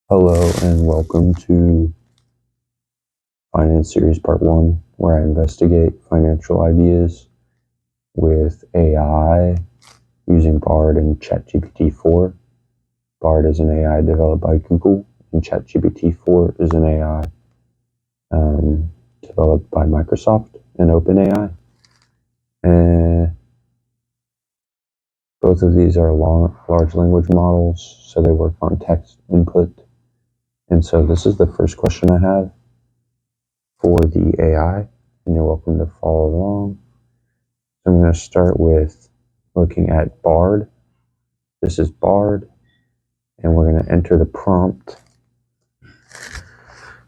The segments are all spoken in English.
Hello and welcome to Finance Series Part 1, where I investigate financial ideas with AI using Bard and ChatGPT-4. Bard is an AI developed by Google, and ChatGPT-4 is an AI developed by Microsoft and OpenAI. And both of these are large language models, so they work on text input. And so this is the first question I have for the AI, and you're welcome to follow along. So I'm going to start with looking at Bard. This is Bard, and we're going to enter the prompt.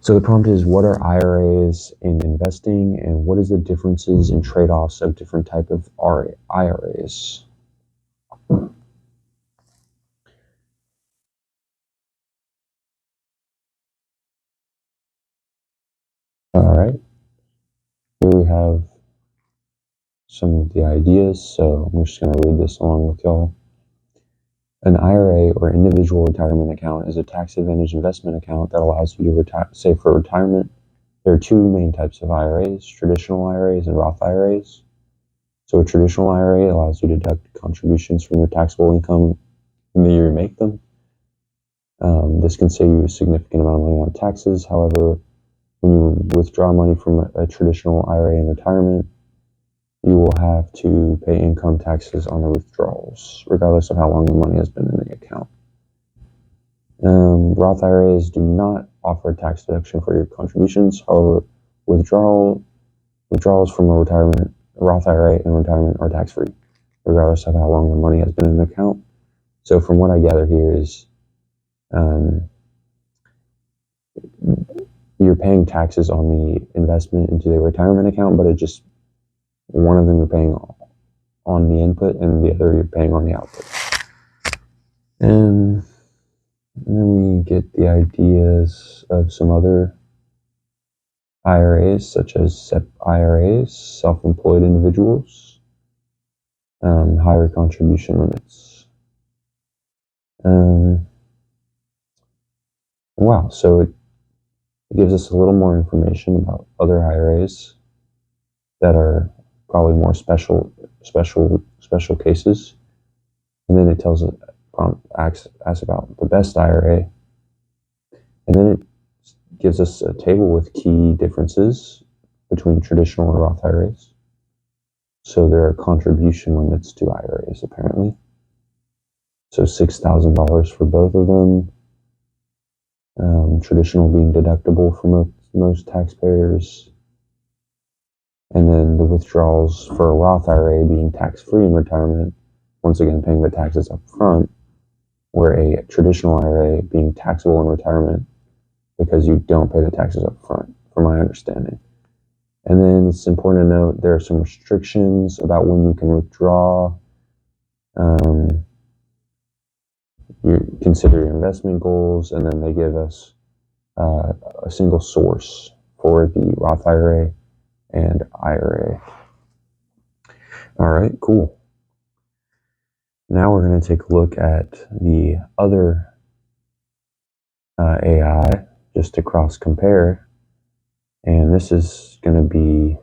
So the prompt is, what are IRAs in investing, and what is the differences and trade-offs of different type of IRAs? All right, here we have some of the ideas, so I'm just going to read this along with y'all. An IRA, or individual retirement account, is a tax-advantaged investment account that allows you to save for retirement. There are two main types of IRAs, traditional IRAs and Roth IRAs. So a traditional IRA allows you to deduct contributions from your taxable income in the year you make them. This can save you a significant amount of money on taxes. However, when you withdraw money from a traditional IRA in retirement, you will have to pay income taxes on the withdrawals, regardless of how long the money has been in the account. Roth IRAs do not offer a tax deduction for your contributions. However, withdrawals from a Roth IRA in retirement are tax-free, regardless of how long the money has been in the account. So from what I gather here is you're paying taxes on the investment into the retirement account, but it just, one of them you're paying on the input and the other you're paying on the output. And then we get the ideas of some other IRAs, such as SEP IRAs, self-employed individuals, higher contribution limits. Wow, so it gives us a little more information about other IRAs that are probably more special cases. And then it tells us, asks about the best IRA, and then it gives us a table with key differences between traditional and Roth IRAs. So there are contribution limits to IRAs, apparently. So $6,000 for both of them. Traditional being deductible for most taxpayers. And then the withdrawals for a Roth IRA being tax-free in retirement, once again paying the taxes up front, where a traditional IRA being taxable in retirement because you don't pay the taxes up front, from my understanding. And then it's important to note there are some restrictions about when you can withdraw. You consider your investment goals, and then they give us a single source for the Roth IRA and IRA. All right, cool. Now we're going to take a look at the other AI just to cross compare. And this is going to be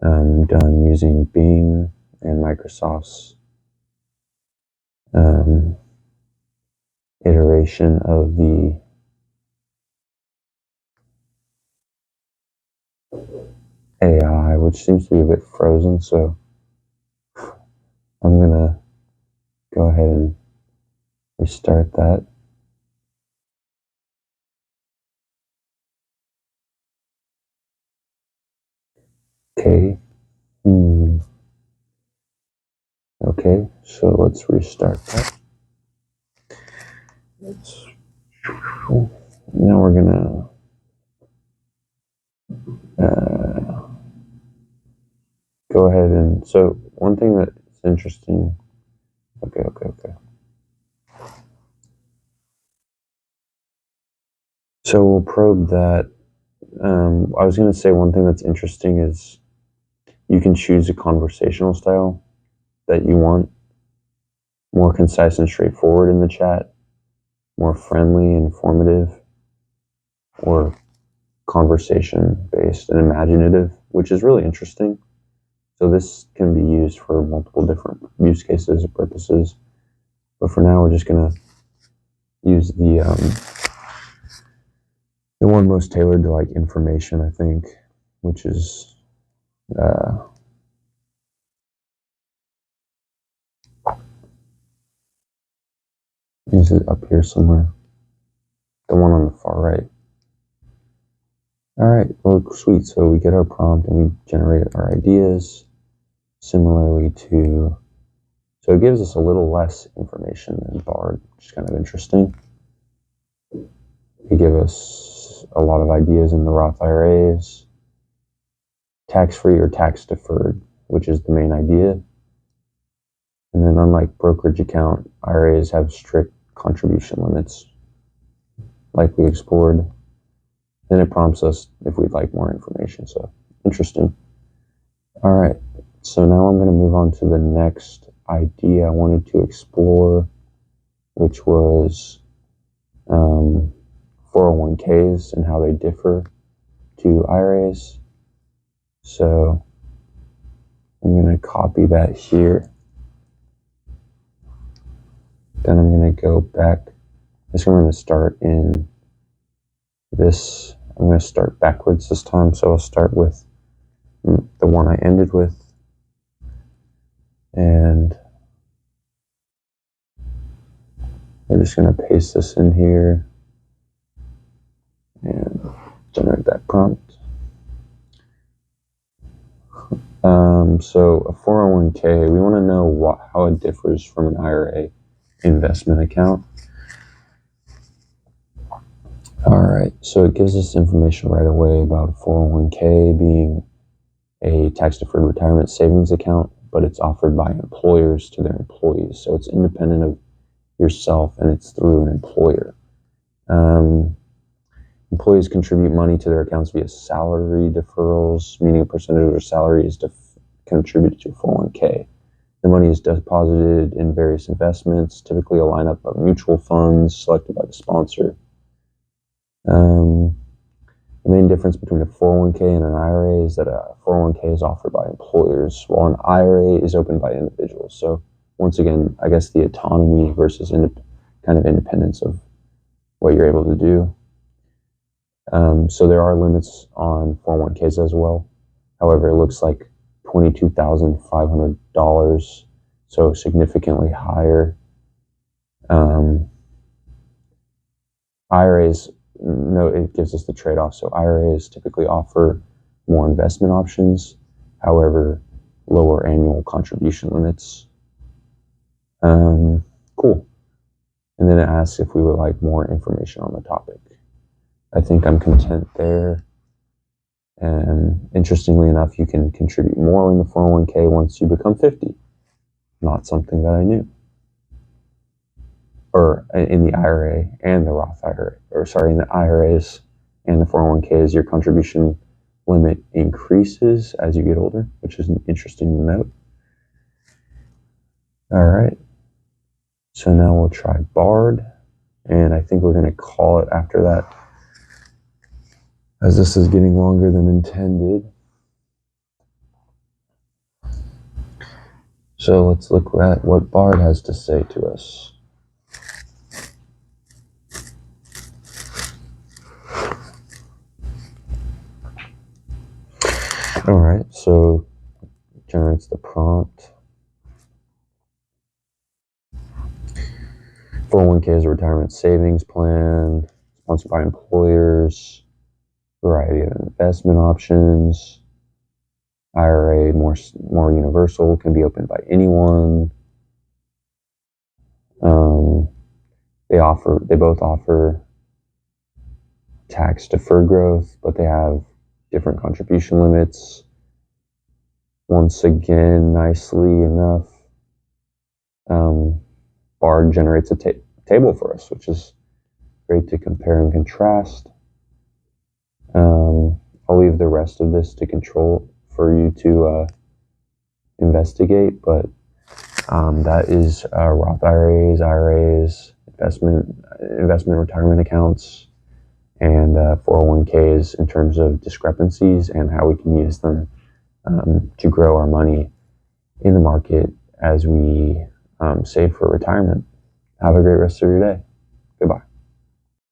done using Bing and Microsoft's iteration of the AI, which seems to be a bit frozen. So I'm going to go ahead and restart that. Okay. Okay, so let's restart that. Now we're gonna go ahead and, so one thing that's interesting, okay. So we'll probe that. I was gonna say one thing that's interesting is you can choose a conversational style that you want, more concise and straightforward in the chat. more friendly, informative, or conversation-based and imaginative, which is really interesting. So this can be used for multiple different use cases or purposes. But for now, we're just going to use the one most tailored to like information, I think, which is is it up here somewhere? The one on the far right. All right, well, sweet. So we get our prompt and we generate our ideas similarly to, so it gives us a little less information than Bard, which is kind of interesting. They give us a lot of ideas in the Roth IRAs, tax-free or tax-deferred, which is the main idea. And then unlike brokerage account, IRAs have strict contribution limits, like we explored. Then it prompts us if we'd like more information, so interesting. All right, so now I'm going to move on to the next idea I wanted to explore, which was 401ks and how they differ to IRAs. So I'm going to copy that here. Then I'm going to go back. I'm going to start in this. I'm going to start backwards this time. So I'll start with the one I ended with. And we're just going to paste this in here and generate that prompt. So a 401k, we want to know how it differs from an IRA investment account. All right, so it gives us information right away about a 401k being a tax-deferred retirement savings account, but it's offered by employers to their employees. So it's independent of yourself and it's through an employer. Employees contribute money to their accounts via salary deferrals, meaning a percentage of their salary is contributed to a 401k. The money is deposited in various investments, typically a lineup of mutual funds selected by the sponsor. The main difference between a 401k and an IRA is that a 401k is offered by employers, while an IRA is opened by individuals. So once again, I guess the autonomy versus kind of independence of what you're able to do. So there are limits on 401ks as well. However, it looks like $22,500, so significantly higher. IRAs, no, it gives us the trade-off. So IRAs typically offer more investment options, however, lower annual contribution limits. Cool. And then it asks if we would like more information on the topic. I think I'm content there. And interestingly enough, you can contribute more in the 401k once you become 50. Not something that I knew. Or in the IRA and the Roth IRA, in the IRAs and the 401ks, your contribution limit increases as you get older, which is interesting to note. All right. So now we'll try Bard, and I think we're going to call it after that, as this is getting longer than intended. So let's look at what Bard has to say to us. All right, so it generates the prompt. 401k is a retirement savings plan sponsored by employers, variety of investment options. IRA, more universal, can be opened by anyone. They both offer tax deferred growth, but they have different contribution limits. Once again, nicely enough, Bard generates a table for us, which is great to compare and contrast. I'll leave the rest of this to control for you to investigate, but that is Roth IRAs, investment retirement accounts, and 401ks in terms of discrepancies and how we can use them to grow our money in the market as we save for retirement. Have a great rest of your day. Goodbye.